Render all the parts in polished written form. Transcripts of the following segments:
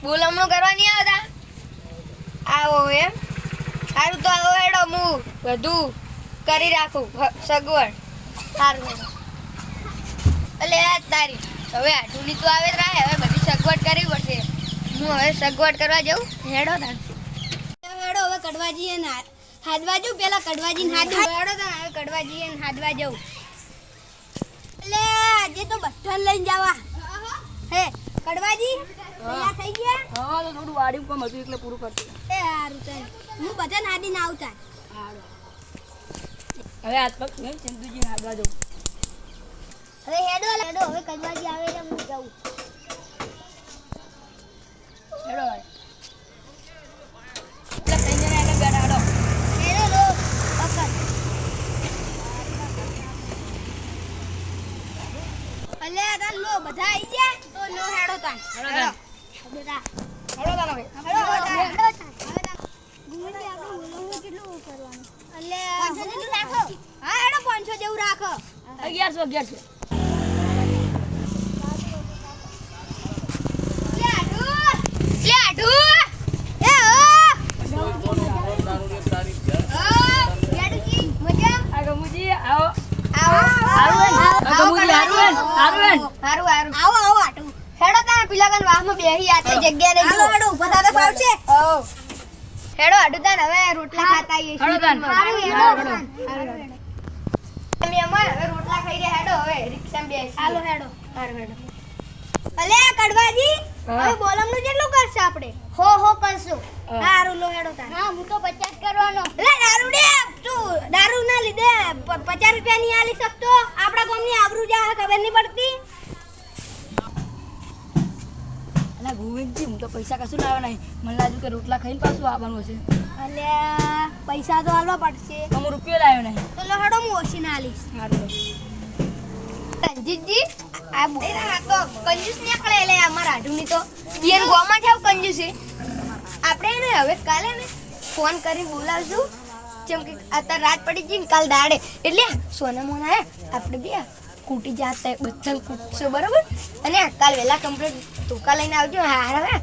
બોલમણો કરવા નહીં આવતા આવો એમ સારું તો આવો હેડો હું બધું કરી રાખું સગવડ સારું એટલે આ તારી હવે આટુની તો આવે જ રહે હવે બધી સગવડ કરવી પડશે હું હવે સગવડ કરવા જાઉં હેડો તાર હેડો હવે કડવા જઈએ ને હાદવા જાઉં પેલા કડવાજી ને હાદવા હેડો તાર હવે કડવા જઈએ ને હાદવા જાઉં એટલે આજે તો બધાને લઈને જવા હે કડવાજી તૈયાર થઈ ગયા હા તો થોડું વાડી ઉપર હતું એટલે પૂરું કરતી એ સારું ચાલ હું બધા નાડીને આવતા હવે આજ પગ મેં ચંદુજી હાડવા જવું હવે હેડો હેડો હવે કડવાજી આવે એટલે હું જાઉં હેડો એટલે કઈ જણા એને બેઠા હેડો હેડો લો પકડ અલે આ લો બધા આવી ગયા તો લો હેડો તાન હેડો બેટા હેડો તાનો હેડો ગુંડી આપણે બોલવું કેટલું કરવાનું અલે 500 જેટલું રાખો હા હેડો 500 જેવું રાખો 1100 લે આડુ એ યાડુજી મજા આ ગમુજી આવો આવો હારું આવો આટુ હેડો તાર પેલા કન વાહમાં બેહી આતે જગ્યા રહી હાલો હેડો ઉભા થાતા ફાવશે ઓ હેડો આડુ તાન હવે રોટલા ખાતા આવીએ હેડો તાન હેડો અમે અમાર હવે રોટલા ખાઈ રહ્યા હેડો હવે રિક્ષામાં બેસી હાલો હેડો અલે કડવાજી હવે બોલમનું કેટલું કરશે આપણે હો કરશું હારું લો હેડો તાન હા હું તો 50 કરવાનો લે દારૂ દે તું દારૂ ના લીધે 50 રૂપિયા ની આલી શકતો આપડા ગામની આબરૂ જા ખબર નહીં પડતી અને ગોવિંદજી હું તો પૈસા કશું લાવ્યો નહીં મને લાગ્યું કે રોટલા ખાઈને પાછું આવવાનું હશે અલે પૈસા તો આલવા પડશે તો હું રૂપિયો લાવ્યો નહીં તો લો હેડો હું ઓછી ના આલીશ સારું રંજીતજી આ બોલા તો કંજૂસ નીકળે લે અમારા આઢુની તો ઈયન ગોમાં જાવ કંજૂસી આપણે ને હવે કાલે ને ફોન કરી બોલાવશું જેમ કે અત્યારે રાત પડી ગઈ ને કાલ દાડે એટલે સોના મોના હે આપણે બે કૂટી જાતા બચ્ચન કૂટશે બરોબર અને કાલ વેલા કમ્પ્લીટ ધોકા લઈને આવજો હાર હવે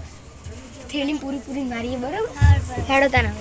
થેલી પૂરી મારીએ બરોબર હેડો તાના